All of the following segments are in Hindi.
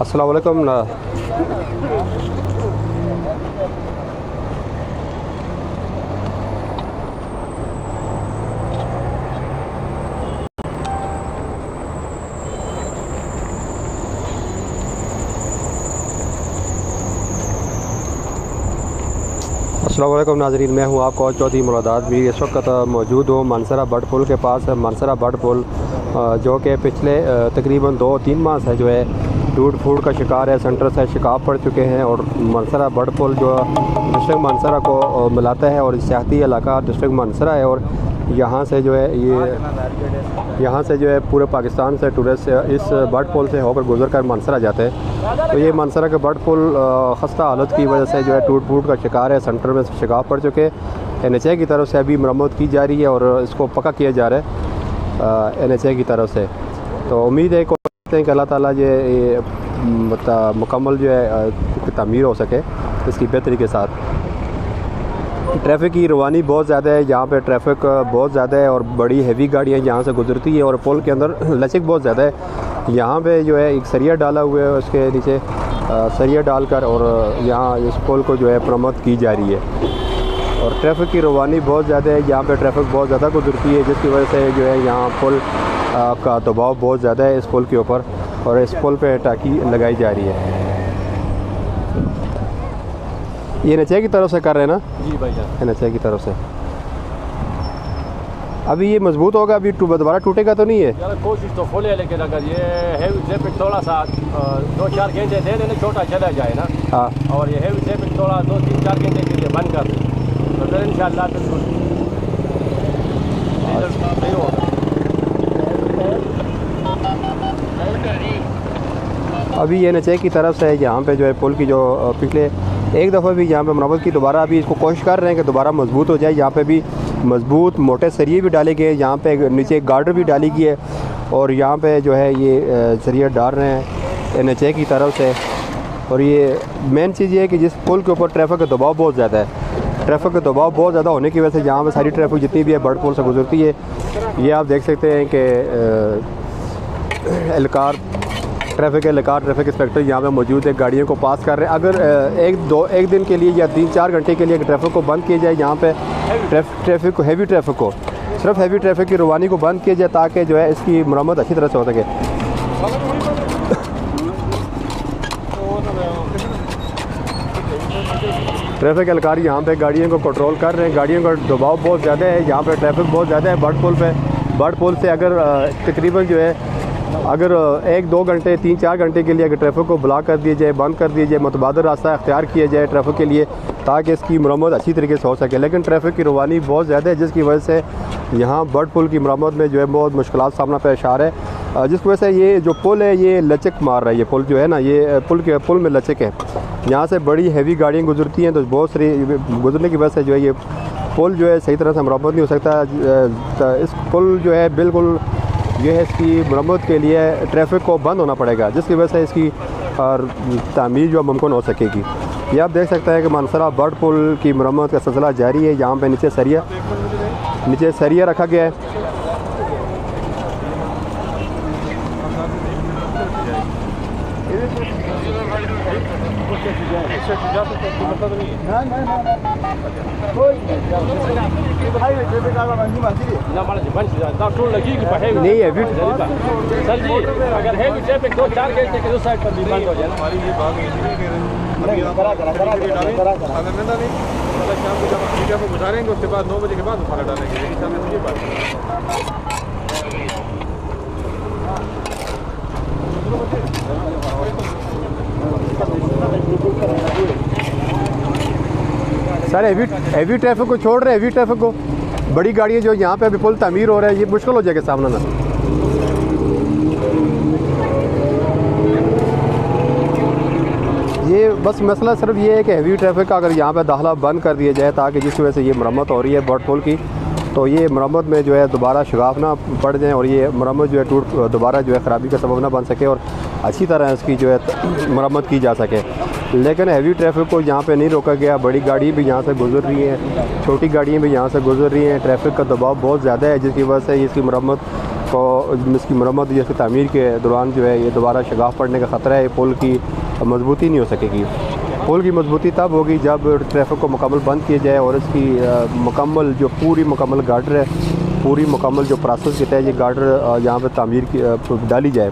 अस्सलाम वालेकुम। अस्सलाम वालेकुम नाज़रीन, मैं हूं आपका चौधरी मुरादात भी। इस वक्त मौजूद हूं मानसरा बट पुल के पास। मानसरा बट पुल जो कि पिछले तकरीबन 2-3 माह से जो है टूट फूट का शिकार है, सेंटर से शिकाफ पड़ चुके हैं। और मानसरा बट पुल जो डिस्ट्रिक्ट मानसरा को मिलाता है और सियाती इलाका डिस्ट्रिक्ट मानसरा है। और यहाँ से जो है पूरे पाकिस्तान से टूरिस्ट इस बट पुल से होकर गुजर कर मानसरा जाते हैं। तो ये मानसरा का बट पुल खस्ता हालत की वजह से जो है टूट फूट का शिकार है, सेंटर में शिकाफ पड़ चुके हैं। NHA की तरफ से अभी मरम्मत की जा रही है और इसको पक्का किया जा रहा है NHA की तरफ से। तो उम्मीद है कि अल्लाह ताला ये मुकम्मल जो है तामीर हो सके इसकी बेहतरी के साथ। ट्रैफिक की रवानी बहुत ज़्यादा है, यहाँ पे ट्रैफिक बहुत ज़्यादा है और बड़ी हैवी गाड़ियाँ यहाँ से गुजरती है। और पुल के अंदर लचक बहुत ज़्यादा है। यहाँ पे जो है एक सरिया डाला हुआ है, उसके नीचे सरिया डालकर और यहाँ इस पुल को जो है मरम्मत की जा रही है। और ट्रैफिक की रवानी बहुत ज़्यादा है, यहाँ पे ट्रैफिक बहुत ज़्यादा गुजरती है, जिसकी वजह से जो है यहाँ पुल का दबाव बहुत ज़्यादा है इस पुल के ऊपर। और इस पुल पे टाकी लगाई जा रही है। ये NHA की तरफ से कर रहे हैं ना? जी भाई जान, NHA की तरफ से। अभी ये मजबूत होगा, अभी दोबारा टूटेगा तो नहीं है? यार कोशिश तो फुल है, लेकिन अगर ये हैवी ट्रैफिक थोड़ा सा 2-4 घंटे दे देना, छोटा चला जाए ना। हाँ। और ये हैवी ट्रैफिक थोड़ा 2-3-4 घंटे के लिए बंद कर दें तो फिर इंशाल्लाह बिल्कुल सही होगा। अभी NHA की तरफ से यहाँ पे जो है पुल की जो पिछले एक दफ़ा भी यहाँ पे मरम्मत की, दोबारा अभी इसको कोशिश कर रहे हैं कि दोबारा मजबूत हो जाए। यहाँ पे भी मजबूत मोटे सरिये भी डाले गए, यहाँ पे नीचे गार्डर भी डाली गई है और यहाँ पे जो है ये सरिया डाल रहे हैं NHA की तरफ से। और ये मेन चीज़ ये है कि जिस पुल के ऊपर ट्रैफिक का दबाव बहुत ज़्यादा है, ट्रैफिक का दबाव बहुत ज़्यादा होने की वजह से यहाँ पर सारी ट्रैफिक जितनी भी है बट पुल से गुजरती है। ये आप देख सकते हैं कि ट्रैफिक इंस्पेक्टर यहाँ पे मौजूद है, गाड़ियों को पास कर रहे हैं। अगर एक दिन के लिए या 3-4 घंटे के लिए ट्रैफिक को बंद किया जाए, यहाँ पे हैवी ट्रैफिक को सिर्फ हैवी ट्रैफिक की रवानी को बंद किया जाए ताकि जो है इसकी मरम्मत अच्छी तरह से हो सके। ट्रैफिक एहलकार यहाँ पे गाड़ियों को कंट्रोल कर रहे हैं। गाड़ियों का दबाव बहुत ज़्यादा है, यहाँ पे ट्रैफिक बहुत ज़्यादा है बट पुल पे। बट पुल से अगर तकरीबन जो है अगर 1-2 घंटे 3-4 घंटे के लिए अगर ट्रैफिक को ब्लॉक कर दिया जाए, बंद कर दिया जाए, मुतबादल रास्ता अख्तियार किया जाए ट्रैफिक के लिए ताकि इसकी मरम्मत अच्छी तरीके से हो सके। लेकिन ट्रैफिक की रवानी बहुत ज़्यादा है, जिसकी वजह से यहाँ बट पुल की मरम्मत में जो है बहुत मुश्किलात सामना पेश आ रहा है, जिसकी वजह से ये जो पुल है ये लचक मार रहा है। ये पुल जो है ना, ये पुल में लचक है, यहाँ से बड़ी हैवी गाड़ियाँ गुजरती हैं, तो बहुत सारी गुजरने की वजह से जो है ये पुल जो है सही तरह से मरम्मत नहीं हो सकता। इस पुल जो है बिल्कुल ये है, इसकी मरम्मत के लिए ट्रैफिक को बंद होना पड़ेगा, जिसकी वजह से इसकी तामीर जो मुमकिन हो सकेगी। ये आप देख सकते हैं कि मानसरा बट पुल की मरम्मत का सिलसिला जारी है। यहाँ पे नीचे सरिया रखा गया है। नहीं है सर जी, अगर है ट्रैफिक 2-4 घंटे के उस साइड पर भी बंद हो जाए ना। शाम को जब गुजारेंगे उसके बाद 9 बजे के बाद दोबारा डालेंगे। सर हैवी ट्रैफिक को छोड़ रहे हैं, हैवी ट्रैफिक को बड़ी गाड़ियाँ जो यहाँ पे अभी पुल तामीर हो रहा है, ये मुश्किल हो जाएगा सामना ना। ये बस मसला सिर्फ ये है कि हैवी ट्रैफिक का अगर यहाँ पे दाखिला बंद कर दिया जाए ताकि जिस वजह से ये मरम्मत हो रही है बट पुल की, तो ये मरम्मत में जो है दोबारा शिगाफ ना पड़ जाए और ये मरम्मत जो है दोबारा जो है ख़राबी का सबब ना बन सके और अच्छी तरह इसकी जो है मरम्मत की जा सके। लेकिन हैवी ट्रैफिक को यहाँ पे नहीं रोका गया, बड़ी गाड़ी भी यहाँ से गुजर रही हैं, छोटी गाड़ियाँ भी यहाँ से गुजर रही हैं। ट्रैफिक का दबाव बहुत ज़्यादा है जिसकी वजह से इसकी मरम्मत तो इसकी मरम्मत या इसकी तामीर के दौरान जो है ये दोबारा शगाफ पड़ने का ख़तरा है। पुल की मजबूती नहीं हो सकेगी। पुल की मजबूती तब होगी जब ट्रैफिक को मुकम्मल बंद किया जाए और इसकी मुकम्मल जो पूरी मुकम्मल गार्डर है, पूरी मुकम्मल जो प्रोसेस के तहत ये गार्डर यहाँ पर तामीर की डाली जाए,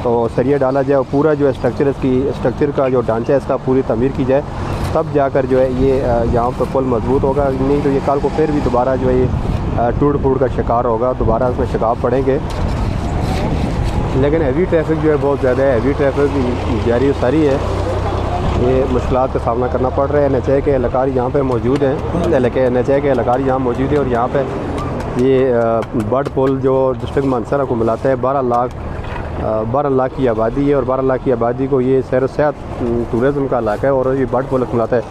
तो सरिया डाला जाए और पूरा जो है स्ट्रक्चर का जो ढांचा है इसका पूरी तामीर की जाए, तब जाकर जो है ये यहाँ पर पुल मजबूत होगा। नहीं तो ये कल को फिर भी दोबारा जो है ये टूट फूट का शिकार होगा, दोबारा इसमें शिकाव पड़ेंगे। लेकिन हैवी ट्रैफिक जो है बहुत ज़्यादा है, हैवी ट्रैफिक जारी सारी है, ये मुश्किलात का सामना करना पड़ रहा है। NHA के एहलकार यहाँ पे मौजूद हैं, NHA के एहलकार यहाँ मौजूद है और यहाँ पे ये बर्ड पुल जो डिस्ट्रिक्ट मानसरा को मिलाता है 12 लाख की आबादी है और 12 लाख की आबादी को ये सैर सेहत टूरिज़म का इलाका है और ये बर्ड पुल मिलाता है।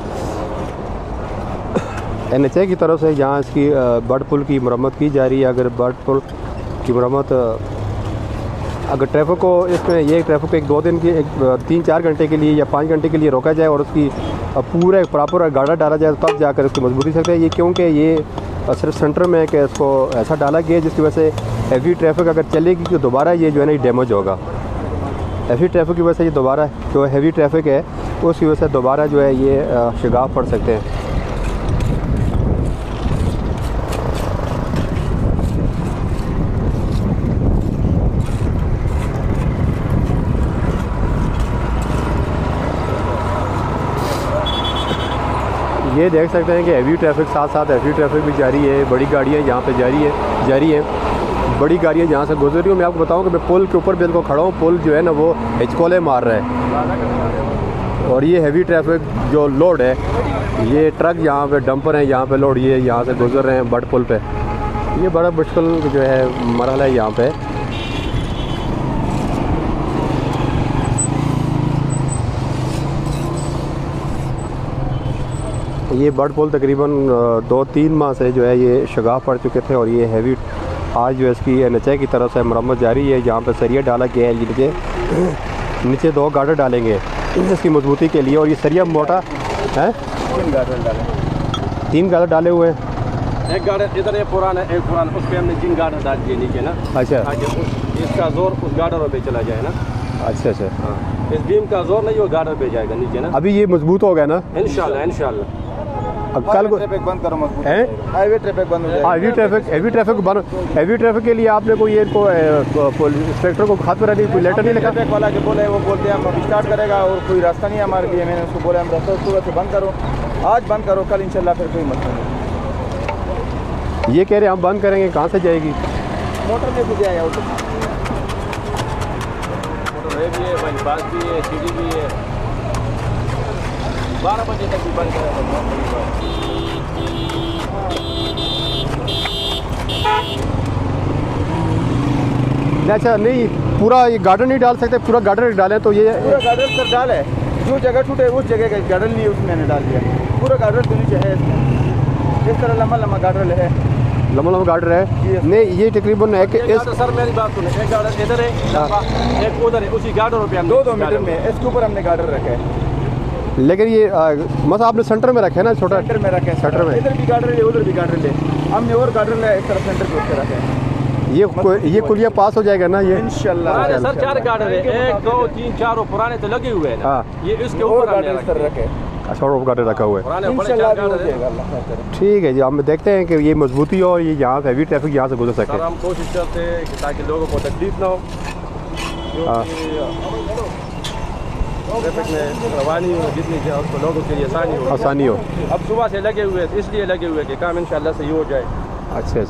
NHA की तरफ से यहाँ इसकी बर्ड पुल की मरम्मत की जा रही है। अगर बर्ड पुल की मरम्मत अगर ट्रैफिक को इसमें ये ट्रैफिक को 1-2 दिन की 3-4 घंटे के लिए या 5 घंटे के लिए रोका जाए और उसकी पूरा प्रॉपर गार्डर डाला जाए तब जाकर इसकी मजबूती सकते हैं। ये क्योंकि ये सिर्फ सेंटर में कि इसको ऐसा डाला गया जिसकी वजह से हैवी ट्रैफिक अगर चलेगी तो दोबारा ये जो है ना डैमेज होगा। हैवी ट्रैफिक की वजह से ये दोबारा जो हैवी ट्रैफिक है उसकी वजह से दोबारा जो है ये शिगाफ पड़ सकते हैं। ये देख सकते हैं कि हैवी ट्रैफिक साथ साथ हैवी ट्रैफिक भी जारी है। बड़ी गाड़ियाँ यहाँ पे जारी है। बड़ी गाड़ियाँ जहाँ से गुजर रही हूँ। मैं आपको बताऊँ कि मैं पुल के ऊपर बिल्कुल खड़ा हूँ। पुल जो है ना वो हिचकोले मार रहा है और ये हैवी ट्रैफिक जो लोड है, ये ट्रक यहाँ पे डंपर हैं, यहाँ पे लोड ये यहाँ से गुजर रहे हैं बर्ड पुल पे। ये बड़ा मुश्किल जो है मरहला है यहाँ पे। ये बर्ड पुल तकरीबन 2-3 माह से जो है ये शगाफ पड़ चुके थे और ये हैवी आज जो है इसकी NHA की तरफ से मरम्मत जारी है। यहाँ पे सरिया डाला गया है, नीचे 2 गार्डर डालेंगे इसकी मजबूती के लिए और ये सरिया मोटा है। 3 गार्डर डाले हुए हैं। एक गार्डर इधर है पुराना, एक पुराना, उस पर हमने 3 गार्डर डाल दिए नीचे ना। अच्छा, इसका जोर उस गार्डर पे चला जाए ना। अच्छा हाँ, इस बीम का जोर नहीं वो गार्डर पे जाएगा नीचे ना। अभी ये मजबूत हो गया ना इंशाल्लाह। अब कल को ट्रैफिक बंद करो, मजबूत है हाईवे ट्रैफिक बंद हो जाएगा। हैवी ट्रैफिक के लिए आपने कोई इनको इंस्पेक्टर को हाथ में कोई लेटर नहीं लिखा? ट्रैफिक वाला के बोले, वो बोलते हैं हम स्टार्ट करेगा और कोई रास्ता नहीं है हमारे लिए। मैंने उसको बोला हम रास्ता सुबह से बंद करो, आज बंद करो, कल इंशाल्लाह फिर कोई मसला नहीं। ये कह रहे हैं हम बंद करेंगे, कहाँ से जाएगी? मोटर में भी जाएगा, मोटर भी है, बाईपास भी है, सीढ़ी भी है। 12 बजे तक भी बंद करेगा। अच्छा नहीं, पूरा ये गार्डन नहीं डाल सकते? पूरा गार्डन डालें तो ये पूरा गार्डर सर डाल है, जो जगह छूटे उस जगह का गार्डर नहीं है, उसमें मैंने डाल दिया। पूरा गार्डर तो नीचे है इसमें, इस तरह लंबा गार्डर है, लंबा गार्डर है। नहीं ये तकरीबन है कि इस सर मेरी बात सुने, एक गार्डर इधर है, एक उधर है, उसी गार्डर पे 2-2 मीटर में इसके ऊपर हमने गार्डर रखा है। लेकिन ये मतलब आपने सेंटर में रखे ना, छोटा सेंटर में रखे, सेंटर में इधर भी गार्डर है, उधर भी गार्डर है, हमने और गार्डर है इस तरफ सेंटर पे उसके रखे हैं। ये कुलिया पास हो जाएगा ना ये इंशाल्लाह। सर 4 गार्डर है, 1 2 3 4 पुराने तो लगे हुए हैं ना। ये इसके ऊपर गार्डर इस तरह रखे, अच्छा और गार्डर रखा हुआ है। पुराने बड़े 4 गार्डर है। ठीक है जी, हम देखते हैं कि ये मजबूती हो और ये यहाँ से हैवी ट्रैफिक यहाँ से गुजर सके। सर हम कोशिश करते हैं कि ताकि लोगों को तकलीफ ना हो, ट्रैफिक में रवानी हो जितनी तो लोगों के लिए आसानी हो। अब सुबह से लगे हुए इसलिए लगे हुए कि काम इंशाल्लाह सही हो जाए। अच्छा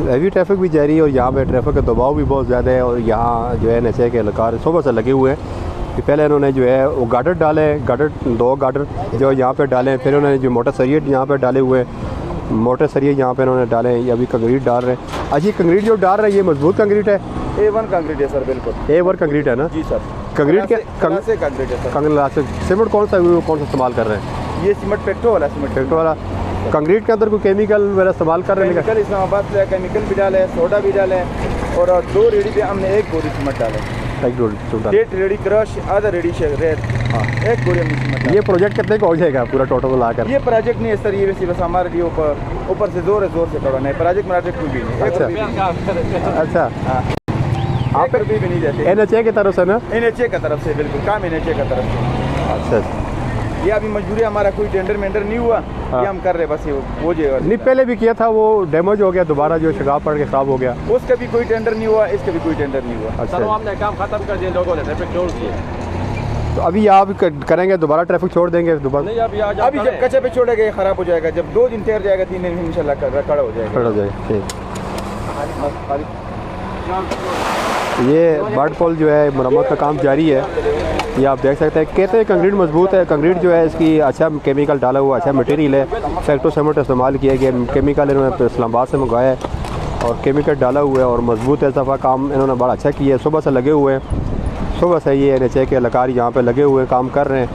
हैवी ट्रैफिक भी जारी है और यहाँ पे ट्रैफिक का दबाव भी बहुत ज़्यादा है और यहाँ जो है NHA के एहलकार सुबह से लगे हुए हैं कि पहले इन्होंने जो है वो गार्डर डाले, 2 गार्डर जो यहाँ पे डाले, फिर उन्होंने जो मोटर सरिये यहाँ पे डाले हुए हैं, मोटर सरिये यहाँ पे इन्होंने डाले हैं। ये अभी कंक्रीट डाल रहे हैं। अच्छा ये कंक्रीट जो डाल रहे हैं ये मजबूत कंक्रीट है? A1 कंक्रीट है सर, बिल्कुल A1 कंक्रीट है ना? जी सर। कंक्रीट के कंक्रीट है सर। सीमेंट कौन सा इस्तेमाल कर रहे हैं? ये सीमेंट पेट्रो वाला कंक्रीट के अंदर कोई केमिकल वगैरह इस्तेमाल कर रहे हैं? केमिकल इस्लामाबाद से केमिकल भी डाले, सोडा भी डाले और 2 रेडी पे हमने 1 बोरी सीमेंट डाले। 1 रेडी रेडी क्रश, आधा रेडी रेत एक बोरिया मिर्ची मतलब। ये प्रोजेक्ट कितने का हो जाएगा पूरा टोटल मिलाकर? ये प्रोजेक्ट नहीं है सर, ये वैसे बस हमारे लिए ऊपर से जोर से करवाना है। प्रोजेक्ट कोई भी नहीं। अच्छा हाँ, आप भी नहीं देते NHA की तरफ से ना? NHA की तरफ से, बिल्कुल काम NHA की तरफ से। अच्छा, ये अभी मजबूरी, हमारा कोई टेंडर नहीं हुआ, ये हम कर रहे बस ये हो जाएगा। नहीं पहले भी किया था, वो डैमेज हो गया दोबारा, जो शगाफ पड़ के खराब हो गया, उसका भी कोई टेंडर नहीं हुआ, इसका भी कोई टेंडर नहीं हुआ। सर हमने काम खत्म कर दिया, लोगों ने ट्रैफिक छोड़ दिए। तो अभी आप करेंगे दोबारा ट्रैफिक छोड़ देंगे दोबारा? नहीं अभी जब कच्चे पे छोड़ेगा ये खराब हो जाएगा, जब 2 दिन तैयार जाएगा 3 दिन में इंशाल्लाह खड़ा हो जाएगा। खड़ा हो जाएगा, ठीक। ये बर्ड पोल जो है मरम्मत का काम जारी है, ये आप देख सकते हैं। कहते हैं कंक्रीट मजबूत है, कंक्रीट जो है इसकी अच्छा केमिकल डाला हुआ अच्छा मटेरियल है, फैक्टो सीमेंट इस्तेमाल किया गया, केमिकल इन्होंने इस्लामाबाद से मंगवाया है और केमिकल डाला हुआ है और मजबूत है। इस दफ़ा काम इन्होंने बड़ा अच्छा किया है, सुबह से लगे हुए हैं, सुबह से ये NHA के एहलकार यहाँ पे लगे हुए काम कर रहे हैं।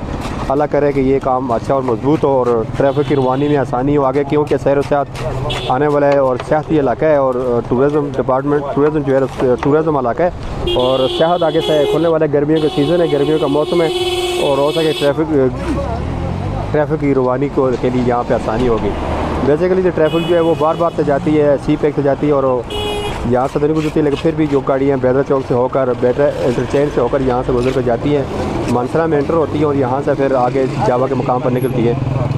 अल्लाह करे कि ये काम अच्छा और मजबूत हो और ट्रैफिक की रवानी में आसानी हो आगे, क्योंकि सैर सियाहत आने वाला है और सियाहती इलाका है और टूरिज़म डिपार्टमेंट, टूरिज़म जो है टूरिज़म इलाका है और सियाहत आगे से खुलने वाला गर्मियों का सीज़न है, गर्मियों का मौसम है और हो सके ट्रैफिक की रवानी के लिए यहाँ पर आसानी होगी। बेसिकली जो ट्रैफिक जो है वो बार बार से जाती है, C पैक से जाती है और यहाँ से तो नहीं गुजरती, लेकिन फिर भी जो गाड़ियाँ बैदरा चौक से होकर, बैदरा इंटरचेंज से होकर यहाँ से गुजर कर जाती हैं, मानसरा में एंटर होती है और यहाँ से फिर आगे जावा के मुकाम पर निकलती है।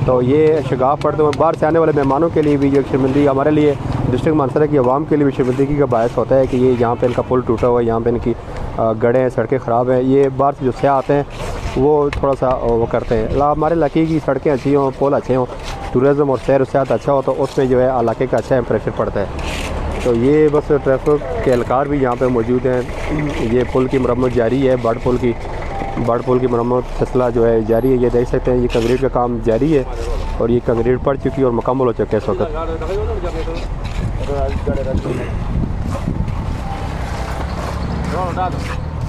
तो ये शगाफ पड़ते हुए बाहर से आने वाले मेहमानों के लिए भी जो शर्मिंदगी, हमारे लिए डिस्ट्रिक्ट मानसरा की आवाम के लिए भी शर्मिंदगी का बायस होता है कि ये यहाँ पे इनका पुल टूटा हुआ है, यहाँ पे इनकी गड़े हैं, सड़कें ख़राब हैं। ये बाहर से जो सयाह आते हैं वो थोड़ा सा वो करते हैं। हमारे इलाके की सड़कें अच्छी हों, पुल अच्छे हों, टूरिज़म और सैर सियाहत अच्छा हो तो उसमें जो है इलाके का अच्छा इंप्रेशन पड़ता है। तो ये बस ट्रैफिक के एहलकार भी यहाँ पे मौजूद हैं। ये पुल की मरम्मत जारी है, बर्ड पुल की मरम्मत सिलसिला जो है जारी है। ये देख सकते हैं ये कंक्रीट का काम जारी है और ये कंक्रीट पड़ चुकी है और मुकम्मल हो चुका है इस वक्त।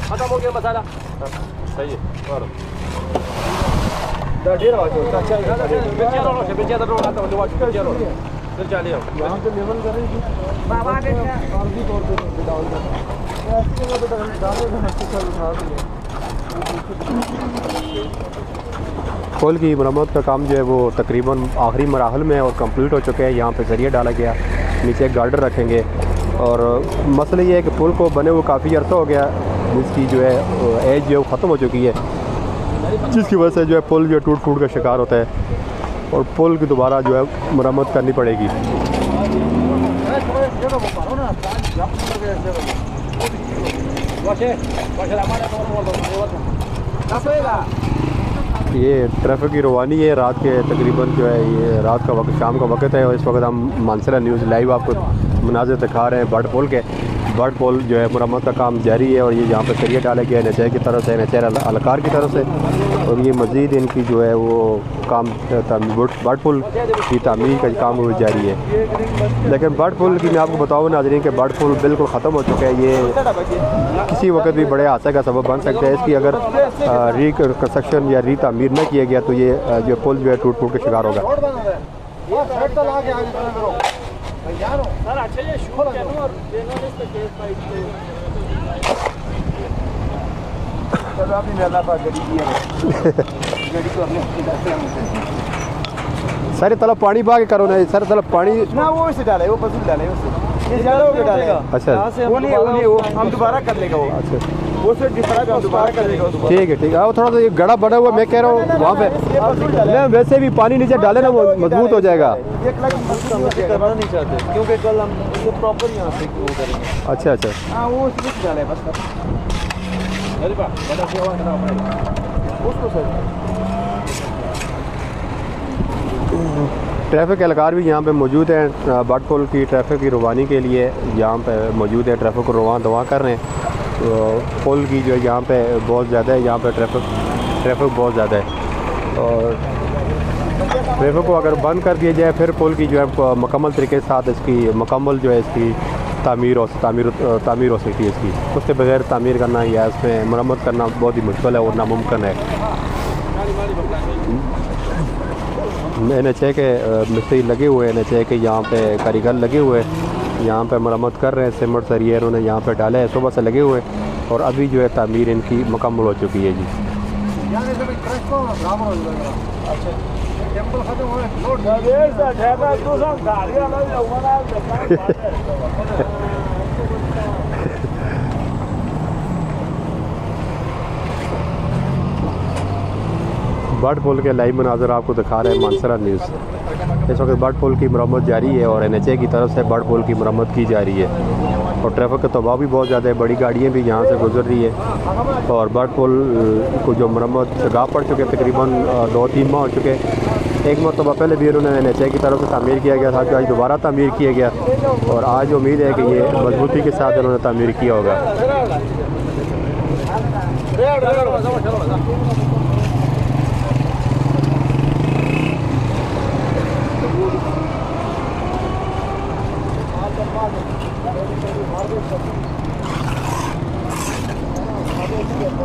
खत्म हो गया मसाला, सही है। यहाँ पे लेवल करेंगे पुल की मरम्मत का काम जो है वो तकरीबन आखिरी मराहल में और कंप्लीट हो चुके हैं। यहाँ पे जरिया डाला गया, नीचे एक गार्डर रखेंगे और मसला ये है कि पुल को बने हुए काफ़ी अर्सा हो गया, जिसकी जो है एज जो है वो ख़त्म हो चुकी है, जिसकी वजह से जो है पुल जो है टूट फूट का शिकार होता है और पुल की दोबारा जो है मरम्मत करनी पड़ेगी। ये ट्रैफिक की रवानी है रात के तकरीबन जो है ये रात का वक्त, शाम का वक्त है और इस वक्त हम मानसरा न्यूज़ लाइव आपको मनाज़िर दिखा रहे हैं बर्ड पुल के। बर्ड पुल जो है मरम्मत का काम जारी है और ये यहाँ पर सरिया डाला गया NHA की तरफ से, NHA अलकार की तरफ से और ये मज़ीद इनकी जो है वो काम बर्ड पुल की तामीर का काम वो जारी है। लेकिन बर्ड पुल की मैं आपको बताऊँ नाज़रीन कि बर्ड पुल बिल्कुल ख़त्म हो चुका है। ये किसी वक्त भी बड़े हादसे का सबब बन सकता है। इसकी अगर रिकन्स्ट्रक्शन या रीतामीर न किया गया तो ये जो पुल जो है टूट फूट के शिकार होगा। सारे तलब पानी बहा के करो ना, सारे तलब पानी ना वो इसे डाले, वो पसंद डाले उससे ये ज़्यादा हो डालेगा। अच्छा वो नहीं वो हम दोबारा कर लेगा वो। अच्छा वो से डिफरेंट हम दोबारा कर लेगा। ठीक है ठीक है। थोड़ा सा ये गड़ा बड़ा हुआ मैं कह रहा हूँ वहाँ पे नहीं, वैसे भी पानी नीचे डाले ना वो मजबूत हो जाएगा। करना नहीं चाहते क्योंकि कल हम उसको प्रॉपर यहाँ पे वो करेंगे। अच्छा अच्छा हाँ वो उसमें डाले बस उसको सर। ट्रैफिक एहलकार भी यहाँ पे मौजूद हैं बर्ड पुल की ट्रैफिक की रवानी के लिए यहाँ पे मौजूद है, ट्रैफिक को रवान दवा कर रहे हैं। तो पुल की जो यहाँ पे बहुत ज़्यादा है, यहाँ पे ट्रैफिक बहुत ज़्यादा है और ट्रैफिक को अगर बंद कर दिया जाए फिर पुल की जो है मुकम्मल तरीके के साथ इसकी मुकम्मल जो है इसकी तामीर हो सकती है इसकी। उसके बगैर तामीर करना या इसमें मरम्मत करना बहुत ही मुश्किल है और नामुमकिन है। NHA के मिस्त्री लगे हुए हैं, NHA के यहाँ पे कारीगर लगे हुए हैं, यहाँ पे मरम्मत कर रहे हैं। सीमेंट सरिये उन्होंने यहाँ पे डाले हैं, सुबह से लगे हुए और अभी जो है तामीर इनकी मुकम्मल हो चुकी है जी। बर्ड पुल के लाइव मनाजर आपको दिखा रहे हैं मानसरा न्यूज़। इस वक्त बर्ड पुल की मरम्मत जारी है और NHA की तरफ से बर्ड पुल की मरम्मत की जा रही है और ट्रैफिक का दबाव भी बहुत ज़्यादा है, बड़ी गाड़ियाँ भी यहाँ से गुजर रही है और बर्ड पुल को जो मरम्मत जगह पड़ चुके तकरीबन 2-3 माह हो चुके। एक मरतबा पहले भी उन्होंने NHA की तरफ से तामीर किया गया था, जो आज दोबारा तामीर किया गया और आज उम्मीद है कि ये मजबूती के साथ उन्होंने तामीर किया होगा।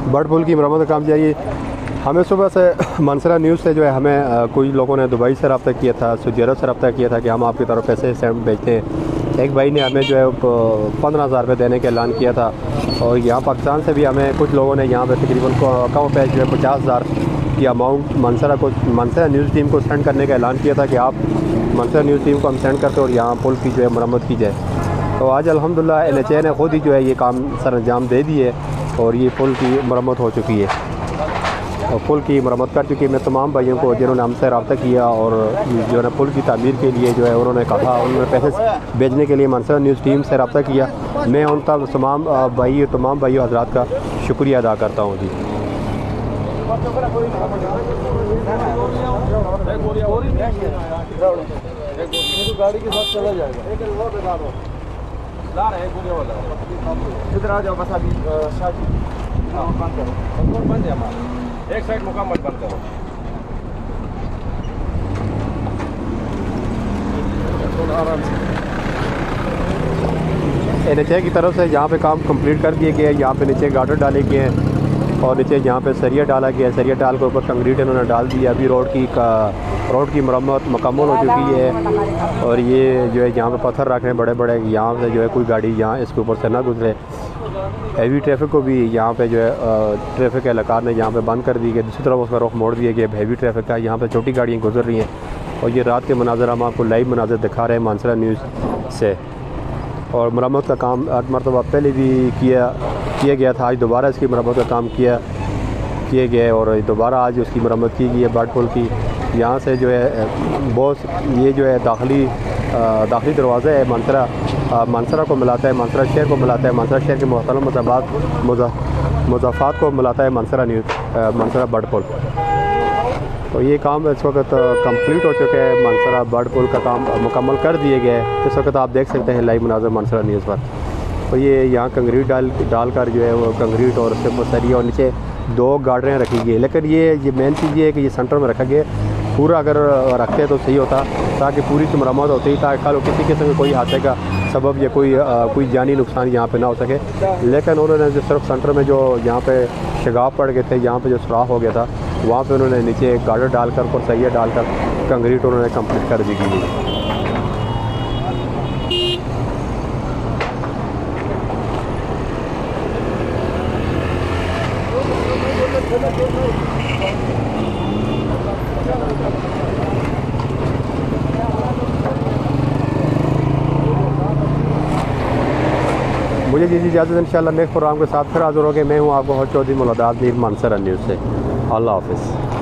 बर्ड पुल की मरम्मत का काम जारी है। हमें सुबह से मानसरा न्यूज़ से जो है हमें कुछ लोगों ने दुबई से रब्ता किया था, सऊदी अरब से रब्ता किया था कि हम आपकी तरफ पैसे सेंड भेजते हैं। एक भाई ने हमें जो है 15,000 रुपये देने का ऐलान किया था और यहाँ पाकिस्तान से भी हमें कुछ लोगों ने यहाँ पे तकरीबन अकाउंट पे जो है 50,000 की अमाउंट मानसरा न्यूज़ टीम को सेंड करने का ऐलान किया था कि आप मानसरा न्यूज़ टीम को हम सेंड करते और यहाँ पुल की जो है मरम्मत की जाए। तो आज अल्हम्दुलिल्लाह NHA ने ख़ुद ही जो है ये काम सर अंजाम दे दी है और ये पुल की मरम्मत हो चुकी है और पुल की मरम्मत कर चुकी है। मैं तमाम भाइयों को जिन्होंने हमसे रब्ता किया और जो है पुल की तामीर के लिए जो है उन्होंने कहा, उन्होंने पैसे भेजने के लिए मानसरा न्यूज़ टीम से रब्ता किया, मैं उन तमाम भाइयों हज़रात का शुक्रिया अदा करता हूँ जी। गाड़ी के साथ चला जाएगा। इधर आ जाओ बस अभी शादी बंद करो, बंद है हमारा, एक साइड मुकम्मल बंद करो। थोड़ा आराम से। NHA की तरफ से यहाँ पे काम कंप्लीट कर दिए गए हैं। यहाँ पे नीचे गार्डर डाले गए हैं और नीचे यहाँ पे सरिया डाला गया है। सरिया डाल के ऊपर कंक्रीट इन्होंने डाल दिया। अभी रोड की मरम्मत मुकम्मल हो चुकी है और ये जो है यहाँ पे पत्थर रख रहे हैं बड़े बड़े, यहाँ से जो है कोई गाड़ी यहाँ इसके ऊपर से ना गुजरे। हैवी ट्रैफिक को भी यहाँ पे जो है ट्रैफिक एहलकार ने यहाँ पे बंद कर दी गई, दूसरी तरफ उसका रुख मोड़ दिया गया हैवी ट्रैफिक का। यहाँ पे छोटी गाड़ियाँ गुजर रही हैं और ये रात के मनाजर हम आपको लाइव मनाजर दिखा रहे हैं मानसरा न्यूज़ से। और मरम्मत का काम 8 मरतबा पहले भी किया गया था, आज दोबारा इसकी मरम्मत का काम किया गया है और दोबारा आज उसकी मरम्मत की गई है बर्ड पुल की। यहाँ से जो है बहुत ये जो है दाखिली दरवाज़ा है मानसरा को मिलाता है, मानसरा शहर को मिलाता है, मानसरा शहर के मुख्तलिफ मुज़ाफ़ात को मिलाता है मानसरा बर्ड पुल। तो ये काम इस वक्त कंप्लीट हो चुका है। मानसरा बर्ड पुल का काम मुकम्मल कर दिए गए हैं। इस वक्त आप देख सकते हैं लाइव मनाज़र मानसरा न्यूज़ पर। तो ये यहाँ कंक्रीट डालकर जो है वो कंक्रीट और सरिया और नीचे 2 गार्डरें रखी गई है। लेकिन ये मेन चीज़ ये है कि ये सेंटर में रखा गया। पूरा अगर रखते तो सही होता ताकि पूरी की मरम्मत होती, ताकि कल किसी किस्म के कोई हादसे का सबब या कोई जानी नुकसान यहाँ पे ना हो सके। लेकिन उन्होंने जो सिर्फ सेंटर में जो यहाँ पे शगाफ पड़ गए थे, यहाँ पे जो सुराख हो गया था, वहाँ पे उन्होंने नीचे गार्डर डालकर और सरिया डालकर कंक्रीट उन्होंने कंप्लीट कर दी गई। मुझे जी इजाज़त, इंशाल्लाह नेक्स्ट प्रोग्राम के साथ फिर हाज़िर हो गए। मैं हूँ आपको चौधरी मुलादात मीर मानसरा न्यूज़ से। अल्लाह हाफ़िज़।